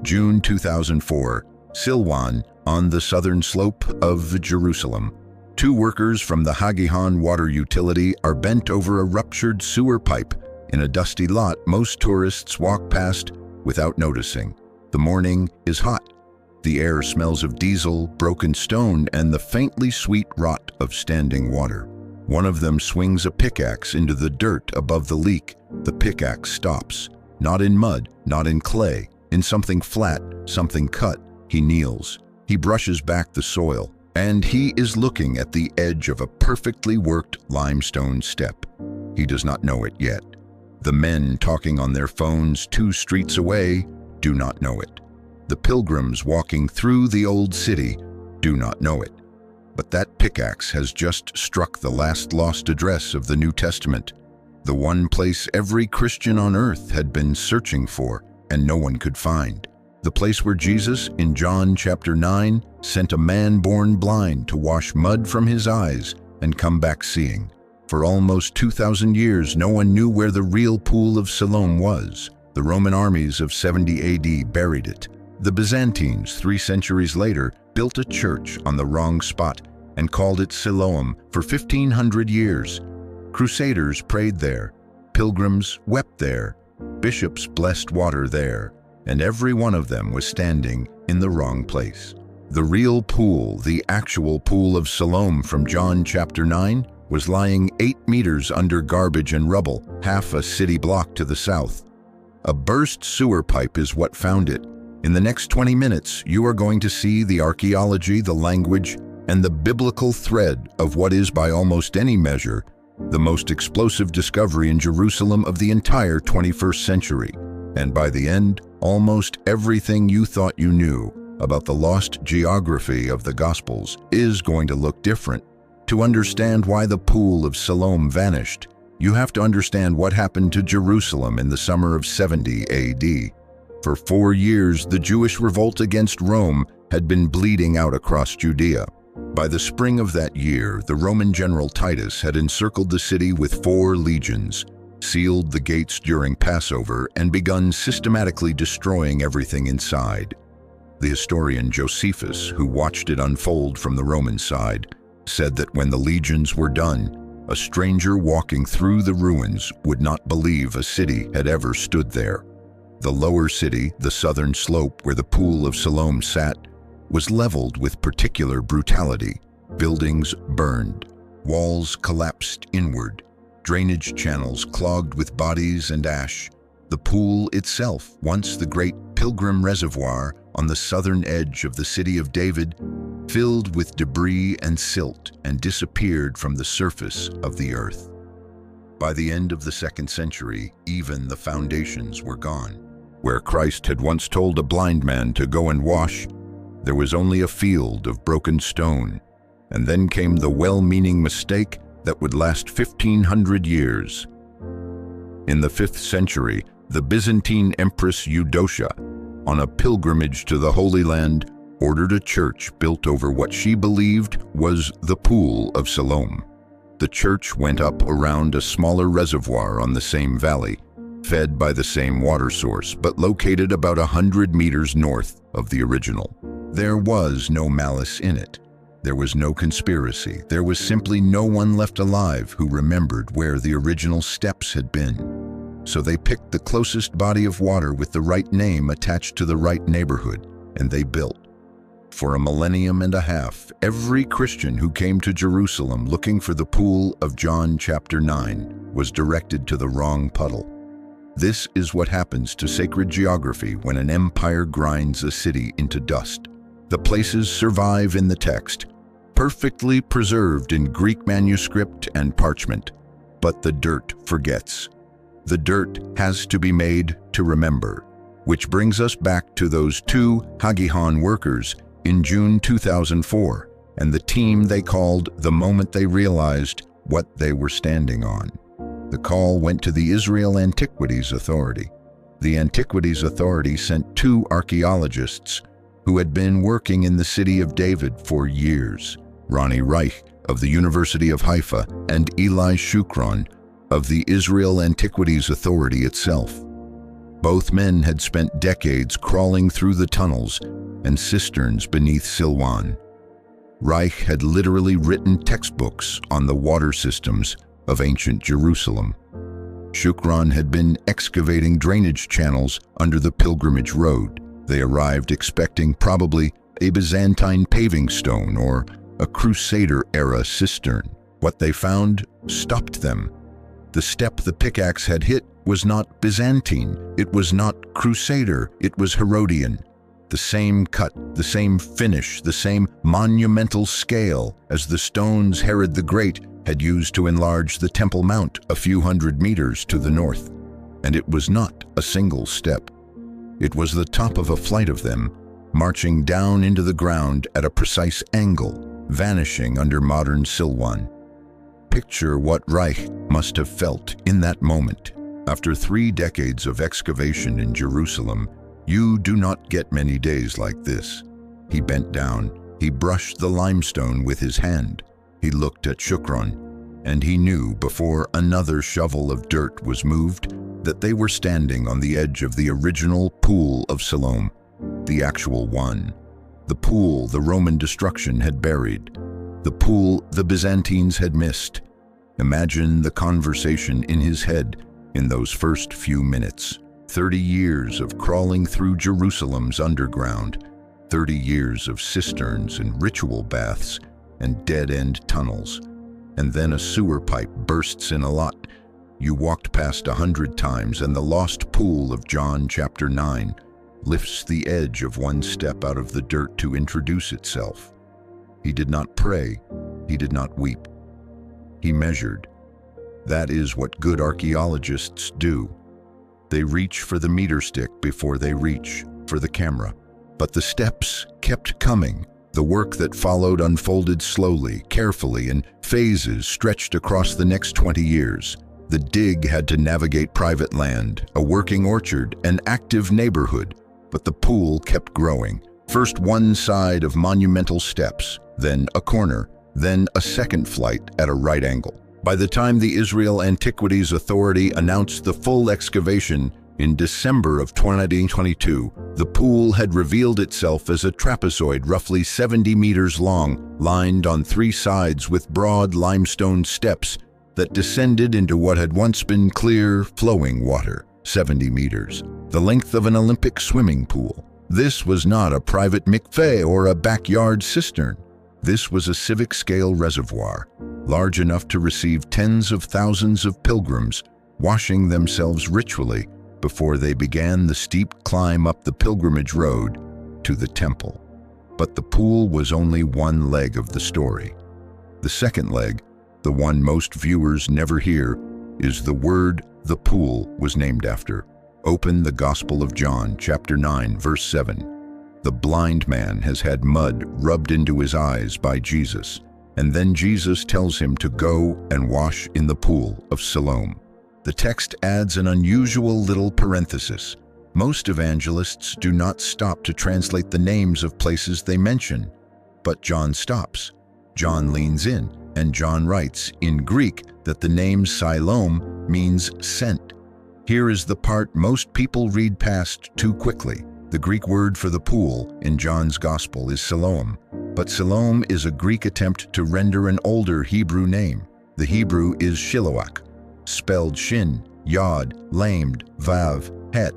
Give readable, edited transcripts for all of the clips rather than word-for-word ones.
June 2004, Silwan, on the southern slope of Jerusalem. Two workers from the Hezekiah water utility are bent over a ruptured sewer pipe in a dusty lot most tourists walk past without noticing. The morning is hot. The air smells of diesel, broken stone, and the faintly sweet rot of standing water. One of them swings a pickaxe into the dirt above the leak. The pickaxe stops. Not in mud, not in clay, in something flat, something cut. He kneels. He brushes back the soil, and he is looking at the edge of a perfectly worked limestone step. He does not know it yet. The men talking on their phones 2 streets away do not know it. The pilgrims walking through the old city do not know it. But that pickaxe has just struck the last lost address of the New Testament, the one place every Christian on earth had been searching for and no one could find. The place where Jesus, in John chapter 9, sent a man born blind to wash mud from his eyes and come back seeing. For almost 2,000 years, no one knew where the real Pool of Siloam was. The Roman armies of 70 AD buried it. The Byzantines, 3 centuries later, built a church on the wrong spot and called it Siloam for 1,500 years. Crusaders prayed there. Pilgrims wept there. Bishops blessed water there. And every one of them was standing in the wrong place. The real pool, the actual Pool of Siloam from John chapter 9, was lying 8 meters under garbage and rubble, half a city block to the south. A burst sewer pipe is what found it. In the next 20 minutes, you are going to see the archaeology, the language, and the biblical thread of what is, by almost any measure, the most explosive discovery in Jerusalem of the entire 21st century. And by the end, almost everything you thought you knew about the lost geography of the Gospels is going to look different. To understand why the Pool of Siloam vanished, you have to understand what happened to Jerusalem in the summer of 70 AD. For 4 years, the Jewish revolt against Rome had been bleeding out across Judea. By the spring of that year, the Roman general Titus had encircled the city with 4 legions, sealed the gates during Passover, and begun systematically destroying everything inside. The historian Josephus, who watched it unfold from the Roman side, said that when the legions were done, a stranger walking through the ruins would not believe a city had ever stood there. The lower city, the southern slope where the Pool of Siloam sat, was leveled with particular brutality. Buildings burned, walls collapsed inward, drainage channels clogged with bodies and ash. The pool itself, once the great pilgrim reservoir on the southern edge of the city of David, filled with debris and silt and disappeared from the surface of the earth. By the end of the 2nd century, even the foundations were gone. Where Christ had once told a blind man to go and wash, there was only a field of broken stone. And then came the well-meaning mistake that would last 1,500 years. In the 5th century, the Byzantine Empress Eudocia, on a pilgrimage to the Holy Land, ordered a church built over what she believed was the Pool of Siloam. The church went up around a smaller reservoir on the same valley, fed by the same water source, but located about 100 meters north of the original. There was no malice in it. There was no conspiracy. There was simply no one left alive who remembered where the original steps had been. So they picked the closest body of water with the right name attached to the right neighborhood, and they built. For a millennium and a half, every Christian who came to Jerusalem looking for the Pool of John chapter 9 was directed to the wrong puddle. This is what happens to sacred geography when an empire grinds a city into dust. The places survive in the text, perfectly preserved in Greek manuscript and parchment, but the dirt forgets. The dirt has to be made to remember, which brings us back to those 2 Hezekiah workers in June 2004 and the team they called the moment they realized what they were standing on. The call went to the Israel Antiquities Authority. The Antiquities Authority sent 2 archaeologists who had been working in the city of David for years, Ronny Reich of the University of Haifa and Eli Shukron of the Israel Antiquities Authority itself. Both men had spent decades crawling through the tunnels and cisterns beneath Silwan. Reich had literally written textbooks on the water systems of ancient Jerusalem. Shukron had been excavating drainage channels under the pilgrimage road. They arrived expecting probably a Byzantine paving stone or a Crusader-era cistern. What they found stopped them. The step the pickaxe had hit was not Byzantine, it was not Crusader, it was Herodian. The same cut, the same finish, the same monumental scale as the stones Herod the Great had used to enlarge the Temple Mount a few hundred meters to the north. And it was not a single step. It was the top of a flight of them, marching down into the ground at a precise angle, vanishing under modern Silwan. Picture what Reich must have felt in that moment. After 3 decades of excavation in Jerusalem, you do not get many days like this. He bent down, he brushed the limestone with his hand. He looked at Shukron, and he knew before another shovel of dirt was moved that they were standing on the edge of the original Pool of Siloam, the actual one. The pool the Roman destruction had buried. The pool the Byzantines had missed. Imagine the conversation in his head in those first few minutes. 30 years of crawling through Jerusalem's underground, 30 years of cisterns and ritual baths and dead-end tunnels. And then a sewer pipe bursts in a lot you walked past 100 times, and the lost pool of John chapter 9 lifts the edge of one step out of the dirt to introduce itself. He did not pray, he did not weep. He measured. That is what good archaeologists do. They reach for the meter stick before they reach for the camera. But the steps kept coming. The work that followed unfolded slowly, carefully, in phases stretched across the next 20 years. The dig had to navigate private land, a working orchard, an active neighborhood. But the pool kept growing. First one side of monumental steps, then a corner, then a second flight at a right angle. By the time the Israel Antiquities Authority announced the full excavation in December of 2022, the pool had revealed itself as a trapezoid roughly 70 meters long, lined on 3 sides with broad limestone steps that descended into what had once been clear, flowing water, 70 meters, the length of an Olympic swimming pool. This was not a private mikveh or a backyard cistern. This was a civic-scale reservoir, large enough to receive tens of thousands of pilgrims washing themselves ritually before they began the steep climb up the pilgrimage road to the temple. But the pool was only one leg of the story. The second leg, the one most viewers never hear, is the word the pool was named after. Open the Gospel of John, chapter 9, verse 7. The blind man has had mud rubbed into his eyes by Jesus, and then Jesus tells him to go and wash in the Pool of Siloam. The text adds an unusual little parenthesis. Most evangelists do not stop to translate the names of places they mention, but John stops. John leans in, and John writes in Greek that the name Siloam means sent. Here is the part most people read past too quickly. The Greek word for the pool in John's Gospel is Siloam, but Siloam is a Greek attempt to render an older Hebrew name. The Hebrew is Shiloach, spelled shin, yod, lamed, vav, het,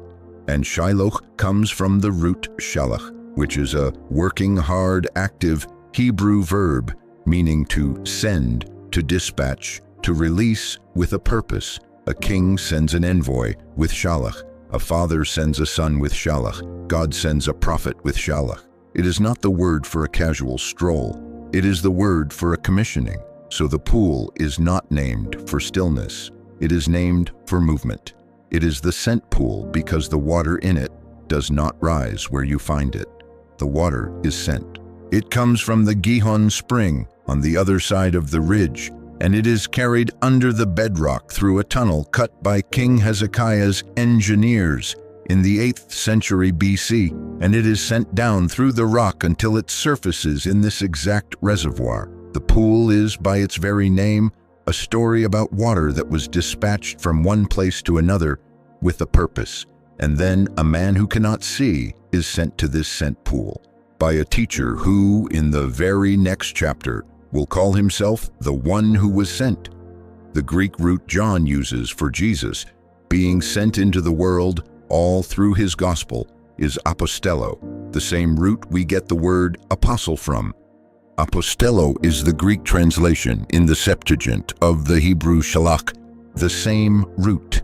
and Shiloach comes from the root shalach, which is a working, hard, active Hebrew verb meaning to send, to dispatch, to release with a purpose. A king sends an envoy with shalach. A father sends a son with shalach. God sends a prophet with shalach. It is not the word for a casual stroll. It is the word for a commissioning. So the pool is not named for stillness. It is named for movement. It is the sent pool because the water in it does not rise where you find it. The water is sent. It comes from the Gihon spring on the other side of the ridge, and it is carried under the bedrock through a tunnel cut by King Hezekiah's engineers in the 8th century BC, and it is sent down through the rock until it surfaces in this exact reservoir. The pool is, by its very name, a story about water that was dispatched from one place to another with a purpose, And then a man who cannot see is sent to this sent pool by a teacher who, in the very next chapter, will call himself the one who was sent. The Greek root John uses for Jesus being sent into the world all through his gospel is apostello, the same root we get the word apostle from. Apostello is the Greek translation in the Septuagint of the Hebrew shalach, the same root.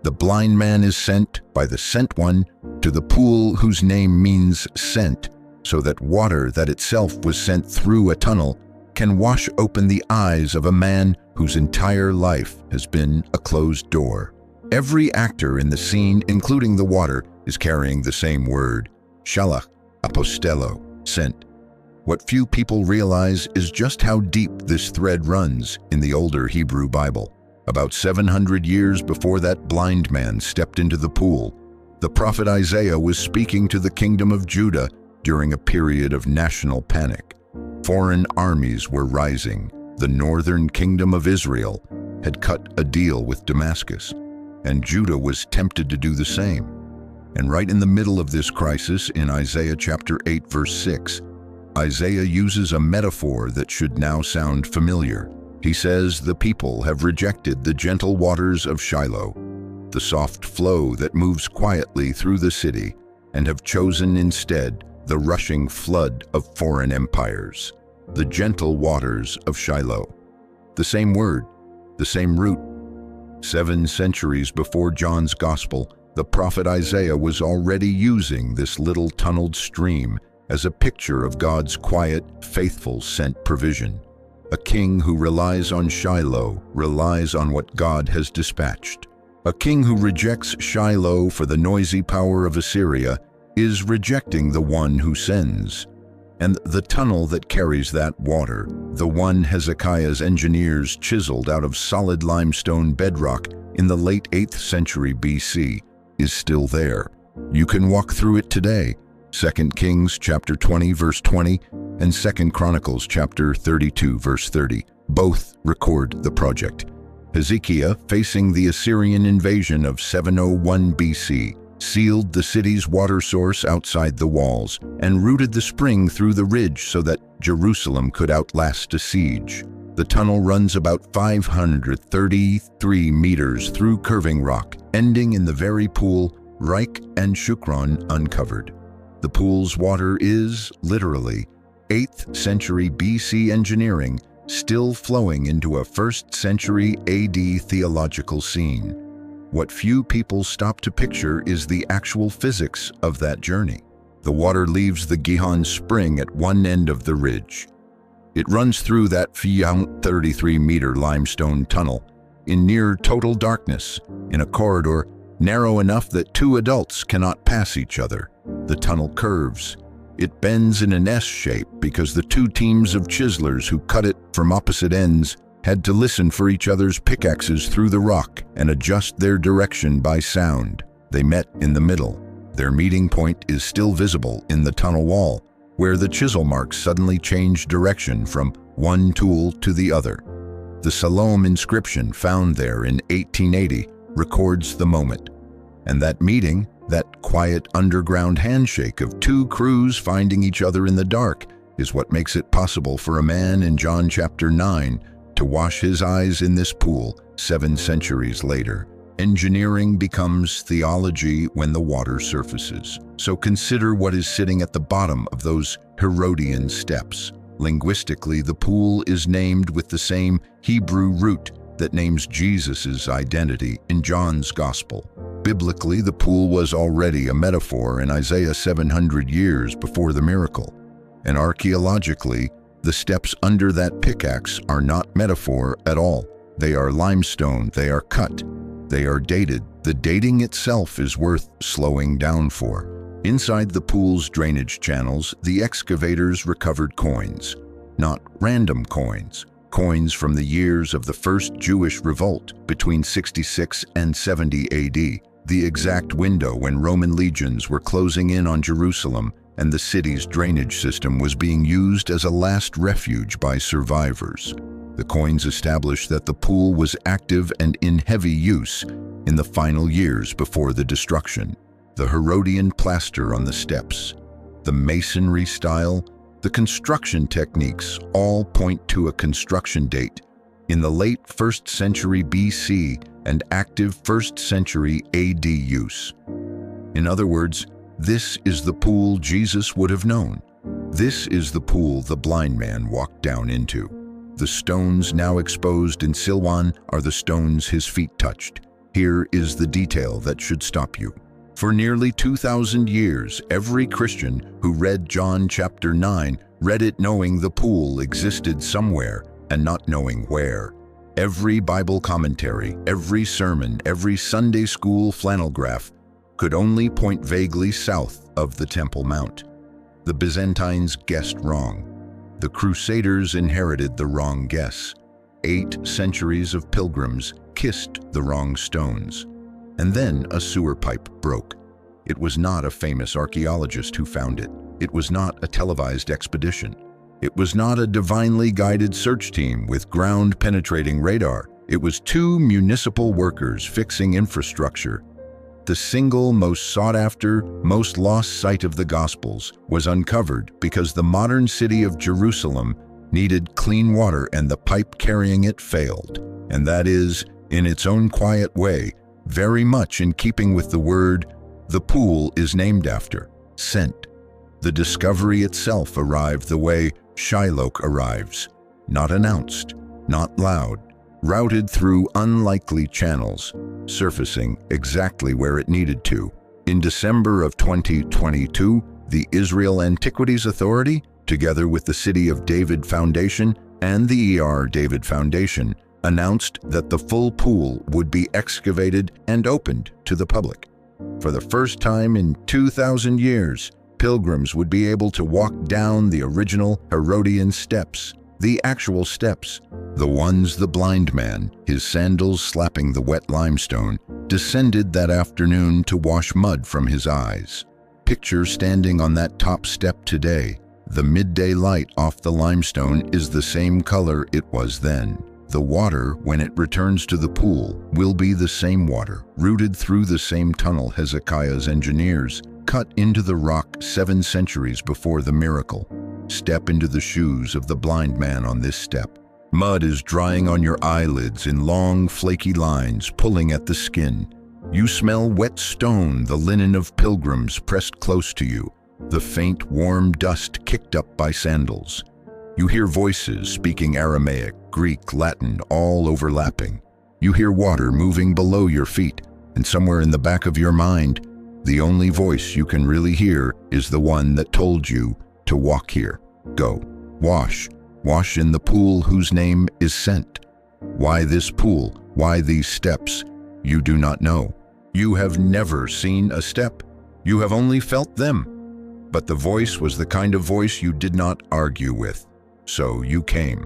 The blind man is sent by the sent one to the pool whose name means sent, so that water that itself was sent through a tunnel can wash open the eyes of a man whose entire life has been a closed door. Every actor in the scene, including the water, is carrying the same word, shalach, apostello, sent. What few people realize is just how deep this thread runs in the older Hebrew Bible. About 700 years before that blind man stepped into the pool, the prophet Isaiah was speaking to the kingdom of Judah during a period of national panic. Foreign armies were rising. The northern kingdom of Israel had cut a deal with Damascus, and Judah was tempted to do the same. And right in the middle of this crisis, in Isaiah chapter 8, verse 6, Isaiah uses a metaphor that should now sound familiar. He says, "The people have rejected the gentle waters of Shiloh, the soft flow that moves quietly through the city, and have chosen instead the rushing flood of foreign empires, the gentle waters of Shiloh." The same word, the same root. 7 centuries before John's Gospel, the prophet Isaiah was already using this little tunneled stream as a picture of God's quiet, faithful sent provision. A king who relies on Shiloh relies on what God has dispatched. A king who rejects Shiloh for the noisy power of Assyria is rejecting the one who sends. And the tunnel that carries that water, the one Hezekiah's engineers chiseled out of solid limestone bedrock in the late 8th century BC, is still there. You can walk through it today. 2 Kings chapter 20 verse 20 and 2 Chronicles chapter 32 verse 30 both record the project. Hezekiah, facing the Assyrian invasion of 701 BC, sealed the city's water source outside the walls and routed the spring through the ridge so that Jerusalem could outlast a siege. The tunnel runs about 533 meters through curving rock, ending in the very pool Reich and Shukron uncovered. The pool's water is, literally, 8th century BC engineering still flowing into a 1st century AD theological scene. What few people stop to picture is the actual physics of that journey. The water leaves the Gihon spring at one end of the ridge. It runs through that 33-meter limestone tunnel in near total darkness, in a corridor narrow enough that 2 adults cannot pass each other. The tunnel curves. It bends in an S shape because the 2 teams of chiselers who cut it from opposite ends had to listen for each other's pickaxes through the rock and adjust their direction by sound. They met in the middle. Their meeting point is still visible in the tunnel wall, where the chisel marks suddenly change direction from one tool to the other. The Siloam inscription found there in 1880 records the moment. And that meeting, that quiet underground handshake of 2 crews finding each other in the dark, is what makes it possible for a man in John chapter 9 to wash his eyes in this pool 7 centuries later. Engineering becomes theology when the water surfaces. So consider what is sitting at the bottom of those Herodian steps. Linguistically, the pool is named with the same Hebrew root that names Jesus' identity in John's Gospel. Biblically, the pool was already a metaphor in Isaiah 700 years before the miracle. And archaeologically, the steps under that pickaxe are not metaphor at all. They are limestone, they are cut, they are dated. The dating itself is worth slowing down for. Inside the pool's drainage channels, the excavators recovered coins. Not random coins. Coins from the years of the first Jewish revolt between 66 and 70 AD, the exact window when Roman legions were closing in on Jerusalem and the city's drainage system was being used as a last refuge by survivors. The coins established that the pool was active and in heavy use in the final years before the destruction. the Herodian plaster on the steps, the masonry style, the construction techniques all point to a construction date in the late 1st century BC and active 1st century AD use. In other words, this is the pool Jesus would have known. This is the pool the blind man walked down into. The stones now exposed in Silwan are the stones his feet touched. Here is the detail that should stop you. For nearly 2,000 years, every Christian who read John chapter 9 read it knowing the pool existed somewhere and not knowing where. Every Bible commentary, every sermon, every Sunday school flannel graph could only point vaguely south of the Temple Mount. The Byzantines guessed wrong. The Crusaders inherited the wrong guess. 8 centuries of pilgrims kissed the wrong stones. And then a sewer pipe broke. It was not a famous archaeologist who found it. It was not a televised expedition. It was not a divinely guided search team with ground-penetrating radar. It was 2 municipal workers fixing infrastructure. The single most sought-after, most lost site of the Gospels was uncovered because the modern city of Jerusalem needed clean water and the pipe carrying it failed. And that is, in its own quiet way, very much in keeping with the word the pool is named after, sent. The discovery itself arrived the way Shiloach arrives, not announced, not loud, routed through unlikely channels, surfacing exactly where it needed to. In December of 2022, the Israel Antiquities Authority, together with the City of David Foundation and the David Foundation, announced that the full pool would be excavated and opened to the public. For the first time in 2,000 years, pilgrims would be able to walk down the original Herodian steps, the actual steps, the ones the blind man, his sandals slapping the wet limestone, descended that afternoon to wash mud from his eyes. Picture standing on that top step today. The midday light off the limestone is the same color it was then. The water, when it returns to the pool, will be the same water, rooted through the same tunnel Hezekiah's engineers cut into the rock 7 centuries before the miracle. Step into the shoes of the blind man on this step. Mud is drying on your eyelids in long, flaky lines, pulling at the skin. You smell wet stone, the linen of pilgrims pressed close to you, the faint, warm dust kicked up by sandals. You hear voices speaking Aramaic, Greek, Latin, all overlapping. You hear water moving below your feet, and somewhere in the back of your mind, the only voice you can really hear is the one that told you to walk here. Go. Wash. Wash in the pool whose name is sent. Why this pool? Why these steps? You do not know. You have never seen a step. You have only felt them. But the voice was the kind of voice you did not argue with. So you came.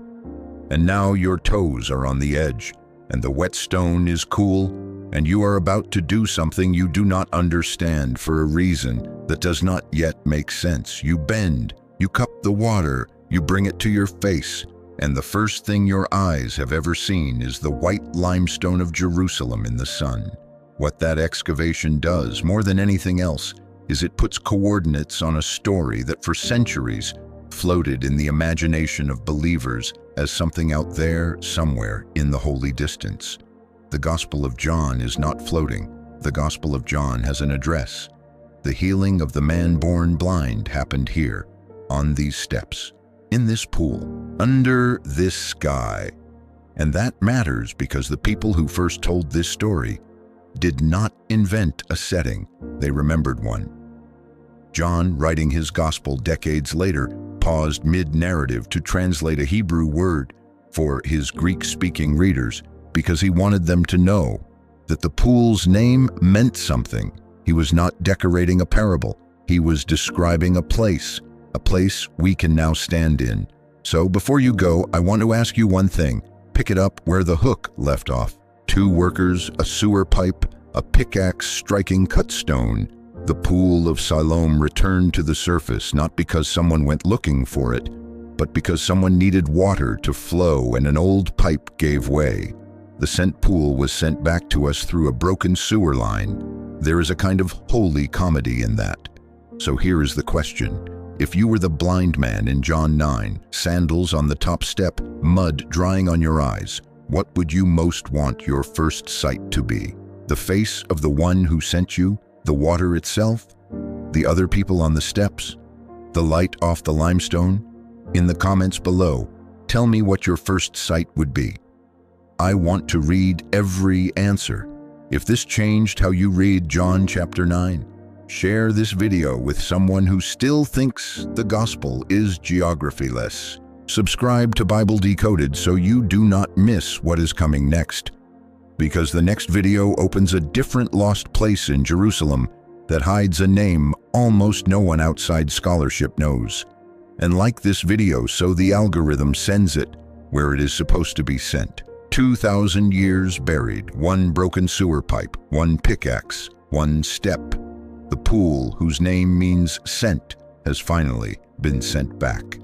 And now your toes are on the edge, and the wet stone is cool, and you are about to do something you do not understand for a reason that does not yet make sense. You bend, you cup the water, you bring it to your face, and the first thing your eyes have ever seen is the white limestone of Jerusalem in the sun. What that excavation does, more than anything else, is it puts coordinates on a story that for centuries floated in the imagination of believers as something out there, somewhere in the holy distance. The Gospel of John is not floating. The Gospel of John has an address. The healing of the man born blind happened here, on these steps, in this pool, under this sky. And that matters because the people who first told this story did not invent a setting, they remembered one. John, writing his Gospel decades later, paused mid-narrative to translate a Hebrew word for his Greek-speaking readers because he wanted them to know that the pool's name meant something. He was not decorating a parable. He was describing a place we can now stand in. So before you go, I want to ask you one thing. Pick it up where the hook left off. 2 workers, a sewer pipe, a pickaxe striking cut stone. The Pool of Siloam returned to the surface not because someone went looking for it, but because someone needed water to flow and an old pipe gave way. The sent pool was sent back to us through a broken sewer line. There is a kind of holy comedy in that. So here is the question. If you were the blind man in John 9, sandals on the top step, mud drying on your eyes, what would you most want your first sight to be? The face of the one who sent you? The water itself? The other people on the steps? The light off the limestone? In the comments below, tell me what your first sight would be. I want to read every answer. If this changed how you read John chapter 9, share this video with someone who still thinks the gospel is geography-less. Subscribe to Bible Decoded so you do not miss what is coming next, because the next video opens a different lost place in Jerusalem that hides a name almost no one outside scholarship knows. And like this video, so the algorithm sends it where it is supposed to be sent. 2,000 years buried, one broken sewer pipe, one pickaxe, one step. The pool, whose name means sent, has finally been sent back.